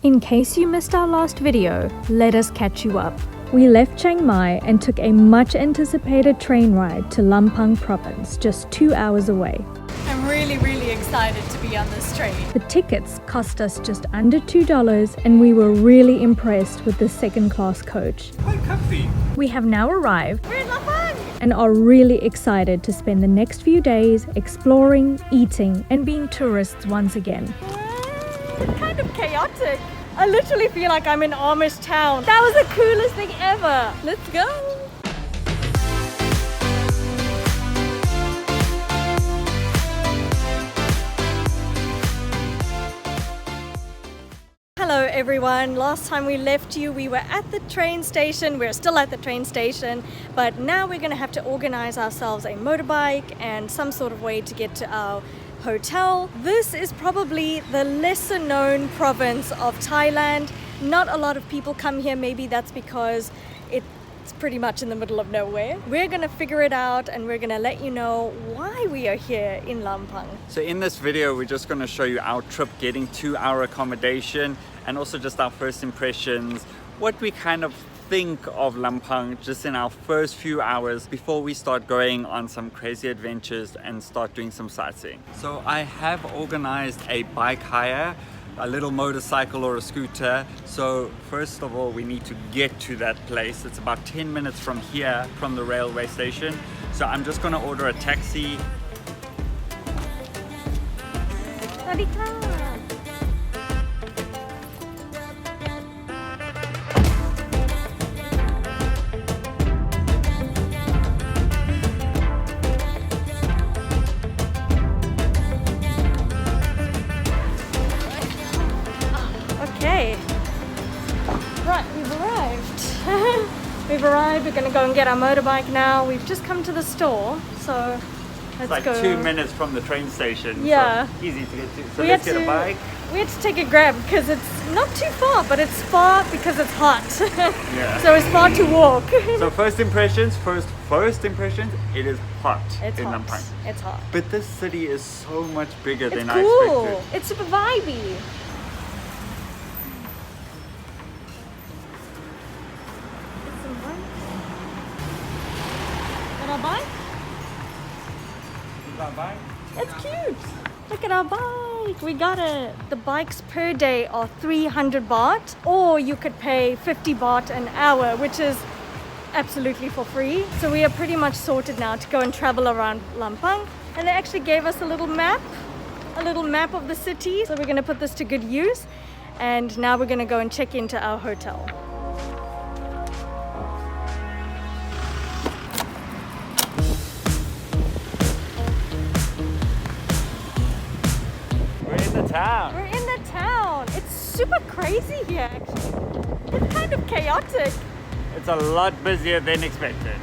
In case you missed our last video, let us catch you up. We left Chiang Mai and took a much anticipated train ride to Lampang Province, just 2 hours away. I'm really excited to be on this train. The tickets cost us just under $2 and we were really impressed with the second class coach. Quite comfy. We have now arrived We're in Lampang! and are really excited to spend the next few days exploring, eating and being tourists once again. It's kind of chaotic. I literally feel like I'm in Amish town. That was the coolest thing ever. Let's go. Hello everyone. Last time we left you, we were at the train station. We're still at the train station, but now we're going to have to organize ourselves a motorbike and some sort of way to get to our hotel. This is probably the lesser known province of Thailand. Not a lot of people come here. Maybe that's because it's pretty much in the middle of nowhere. We're gonna figure it out and we're gonna let you know why we are here in Lampang. So in this video, we're just going to show you our trip getting to our accommodation and also just our first impressions, what we kind of think of Lampang just in our first few hours before we start going on some crazy adventures and start doing some sightseeing. So I have organized a bike hire, a little motorcycle or a scooter. So first of all, we need to get to that place. It's about 10 minutes from here, from the railway station. So I'm just going to order a taxi. Right, we've arrived. We've arrived, we're gonna go and get our motorbike now. We've just come to the store, so let's Like go. 2 minutes from the train station. Yeah. So easy to get to. So let's get a bike. We had to take a Grab because it's not too far, but it's far because it's hot. Yeah. So it's far to walk. So first impressions, it is hot It's in hot. Lampang. It's hot. But this city is so much bigger It's than I cool. expected. It's super vibey. Got our bike? It's cute. Look at our bike. We got it. The bikes per day are 300 baht, or you could pay 50 baht an hour, which is absolutely for free. So we are pretty much sorted now to go and travel around Lampang. And they actually gave us a little map of the city. So we're going to put this to good use. And now we're going to go and check into our hotel. We're in the town. It's super crazy here actually. It's kind of chaotic. It's a lot busier than expected.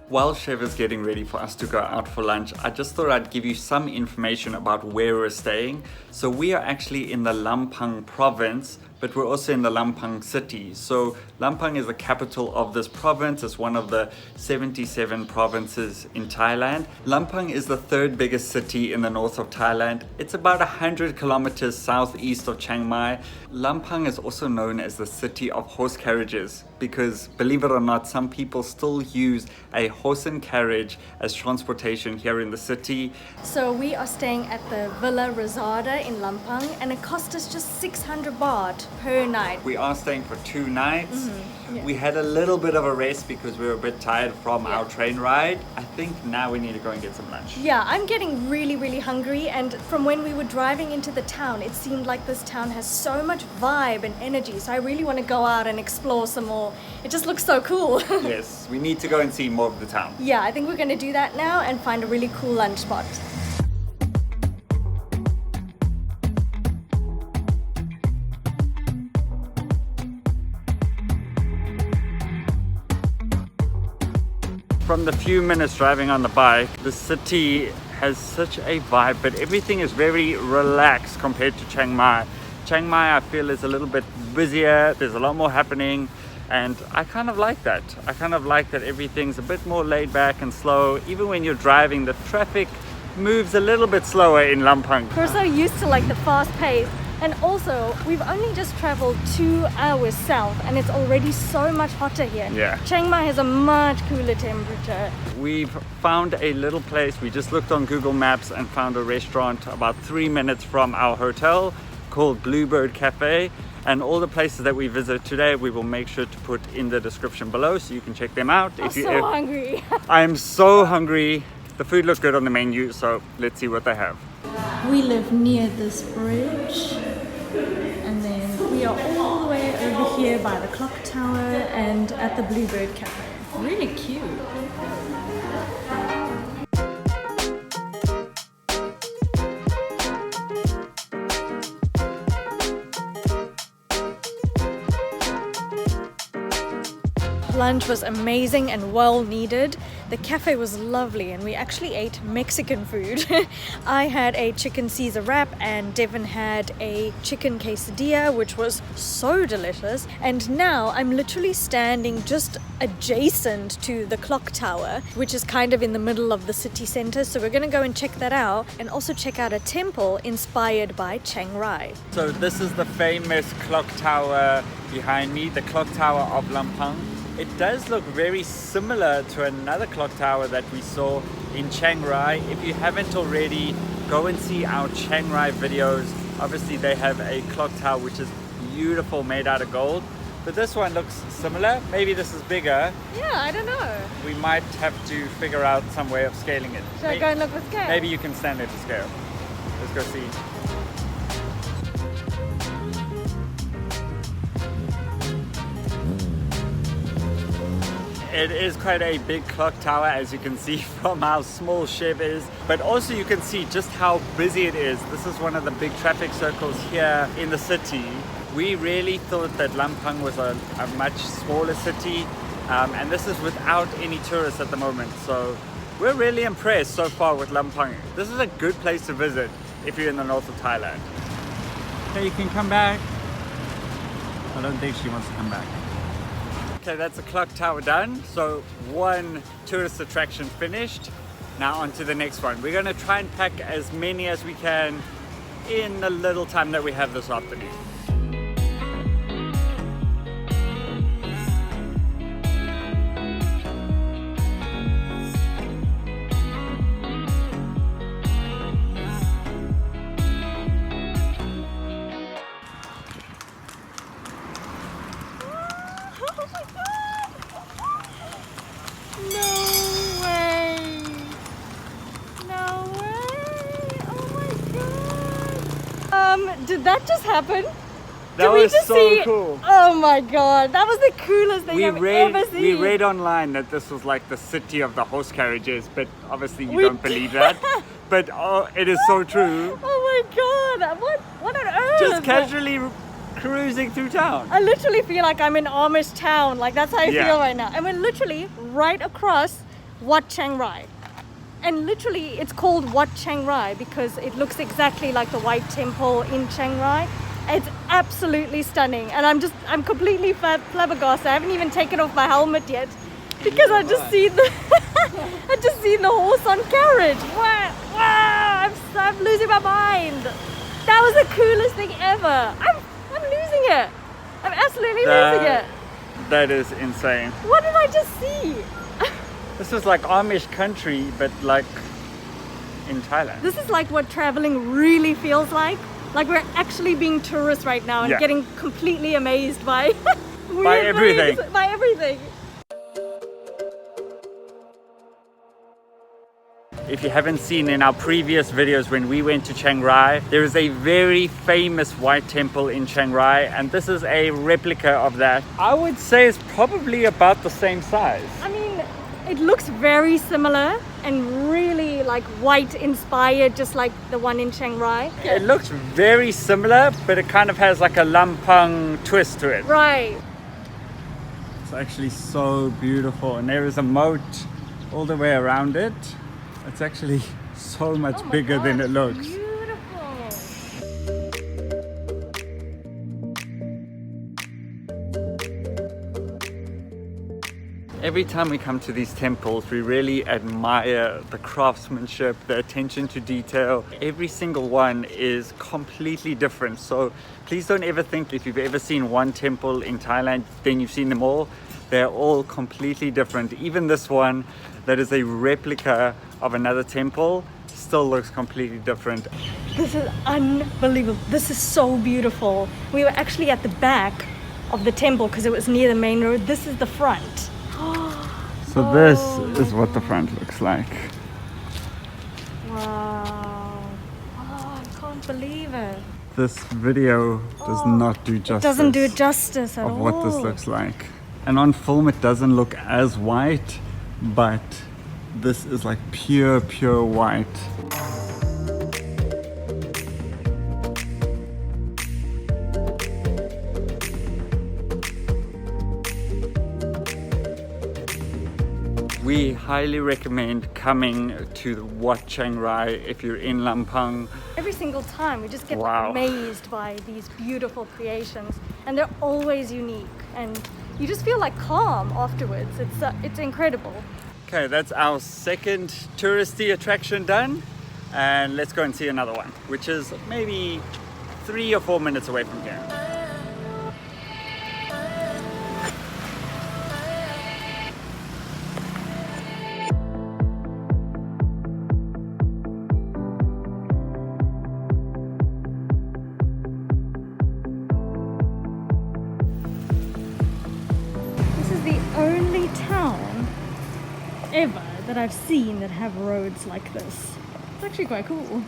While Chev is getting ready for us to go out for lunch, I just thought I'd give you some information about where we're staying. So we are actually in the Lampang Province, but we're also in the Lampang city. So Lampang is the capital of this province. It's one of the 77 provinces in Thailand. Lampang is the third biggest city in the north of Thailand. It's about 100 kilometers southeast of Chiang Mai. Lampang is also known as the city of horse carriages because, believe it or not, some people still use a horse and carriage as transportation here in the city. So we are staying at the Villa Rosada in Lampang and it cost us just 600 baht per night. We are staying for 2 nights. Yeah. We had a little bit of a rest because we were a bit tired from our train ride. I think now we need to go and get some lunch. Yeah, I'm getting really hungry, and from when we were driving into the town, it seemed like this town has so much vibe and energy. So I really want to go out and explore some more. It just looks so cool. Yes, we need to go and see more of the town. Yeah, I think we're going to do that now and find a really cool lunch spot. From the few minutes driving on the bike, the city has such a vibe, but everything is very relaxed compared to Chiang Mai. Chiang Mai, I feel, is a little bit busier. There's a lot more happening. And I kind of like that. I kind of like that everything's a bit more laid back and slow. Even when you're driving, the traffic moves a little bit slower in Lampang. We're so used to like the fast pace. And also, we've only just traveled 2 hours south and it's already so much hotter here. Yeah. Chiang Mai has a much cooler temperature. We've found a little place. We just looked on Google Maps and found a restaurant about 3 minutes from our hotel called Bluebird Cafe. And all the places that we visit today, we will make sure to put in the description below so you can check them out. I'm so hungry. I'm so hungry. The food looks good on the menu, so let's see what they have. We live near this bridge. And then we are all the way over here by the clock tower and at the Bluebird Cafe. Really cute. Lunch was amazing and well needed. The cafe was lovely and we actually ate Mexican food. I had a chicken Caesar wrap and Devon had a chicken quesadilla, which was so delicious. And now I'm literally standing just adjacent to the clock tower, which is kind of in the middle of the city center. So we're gonna go and check that out and also check out a temple inspired by Chiang Mai. So this is the famous clock tower behind me, the clock tower of Lampang. It does look very similar to another clock tower that we saw in Chiang Rai. If you haven't already, go and see our Chiang Rai videos. Obviously they have a clock tower which is beautiful, made out of gold. But this one looks similar. Maybe this is bigger. Yeah, I don't know. We might have to figure out some way of scaling it. Should I go and look for scale? Maybe you can stand there to scale. Let's go see. It is quite a big clock tower, as you can see from how small Chev is, but also you can see just how busy it is. This is one of the big traffic circles here in the city. We really thought that Lampang was a much smaller city, and this is without any tourists at the moment. So we're really impressed so far with Lampang. This is a good place to visit if you're in the north of Thailand. Okay, you can come back. I don't think she wants to come back. Okay, that's the clock tower done. So one tourist attraction finished. Now on to the next one. We're gonna try and pack as many as we can in the little time that we have this afternoon. Did that just happen? That was so cool. Oh my god, that was the coolest thing I've ever seen. We read online that this was like the city of the horse carriages, but obviously you don't believe that. But it is so true. Oh my god, what on earth? Just casually cruising through town. I literally feel like I'm in Amish town, like that's how I feel right now. And we're literally right across Wat Chiang Rai. And literally it's called Wat Chiang Rai because it looks exactly like the White Temple in Chiang Rai. It's absolutely stunning and I'm completely flabbergasted. I haven't even taken off my helmet yet because I just see the I just seen the horse on carriage. Wow, I'm losing my mind. That was the coolest thing ever. I'm losing it. I'm absolutely losing it. That is insane. What did I just see? This is like Amish country, but like in Thailand. This is like what traveling really feels like. Like we're actually being tourists right now and getting completely amazed by everything. By everything. If you haven't seen in our previous videos when we went to Chiang Rai, there is a very famous white temple in Chiang Rai, and this is a replica of that. I would say it's probably about the same size. I mean, it looks very similar and really like white inspired, just like the one in Chiang Rai. It looks very similar, but it kind of has like a Lampang twist to it. Right. It's actually so beautiful, and there is a moat all the way around it. It's actually so much bigger than it looks. Every time we come to these temples, we really admire the craftsmanship, the attention to detail. Every single one is completely different. So please don't ever think if you've ever seen one temple in Thailand, then you've seen them all. They're all completely different. Even this one that is a replica of another temple still looks completely different. This is unbelievable. This is so beautiful. We were actually at the back of the temple because it was near the main road. This is the front. So this is what the front looks like. Wow. Oh, I can't believe it. This video does not do justice. It doesn't do it justice at all. Of what this looks like. And on film it doesn't look as white, but this is like pure white. We highly recommend coming to Wat Chiang Rai if you're in Lampang. Every single time we just get amazed by these beautiful creations, and they're always unique, and you just feel like calm afterwards. It's incredible. Okay, that's our second touristy attraction done, and let's go and see another one, which is maybe 3 or 4 minutes away from here. Only town ever that I've seen that have roads like this. It's actually quite cool,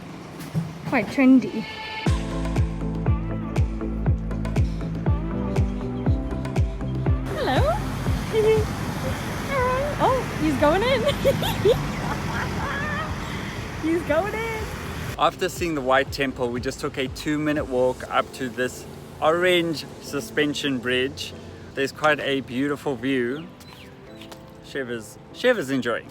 quite trendy. Hello. Oh, he's going in. He's going in. After seeing the White Temple, we just took a 2-minute walk up to this orange suspension bridge. There's quite a beautiful view. Sheva's enjoying.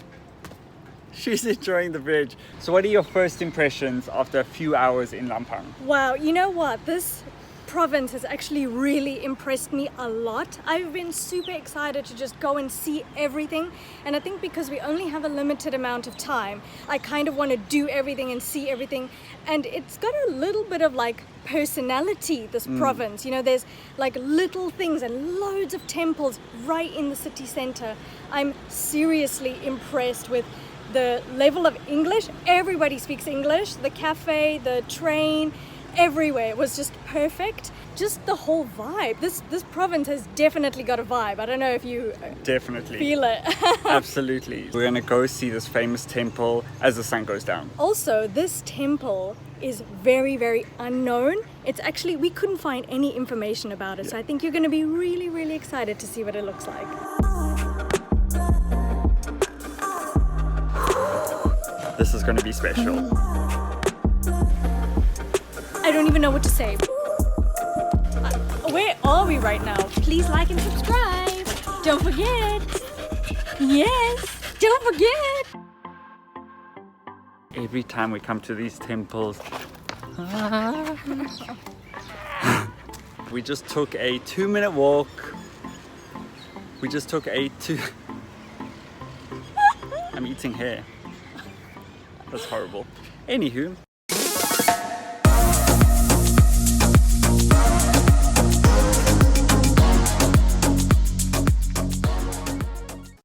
She's enjoying the bridge. So what are your first impressions after a few hours in Lampang? Wow, you know what? This province has actually really impressed me a lot. I've been super excited to just go and see everything, and I think because we only have a limited amount of time, I kind of want to do everything and see everything, and it's got a little bit of like personality, this province. You know, there's like little things and loads of temples right in the city center. I'm seriously impressed with the level of English. Everybody speaks English. The cafe, the train, everywhere. It was just perfect. Just the whole vibe. This province has definitely got a vibe. I don't know if you definitely feel it. Absolutely. We're gonna go see this famous temple as the sun goes down. Also, this temple is very unknown. It's actually, we couldn't find any information about it. So I think you're gonna be really excited to see what it looks like. This is gonna be special. I don't even know what to say. Where are we right now? Please like and subscribe. Don't forget. Yes, don't forget. Every time we come to these temples, we just took a 2-minute walk. I'm eating hair. That's horrible. Anywho.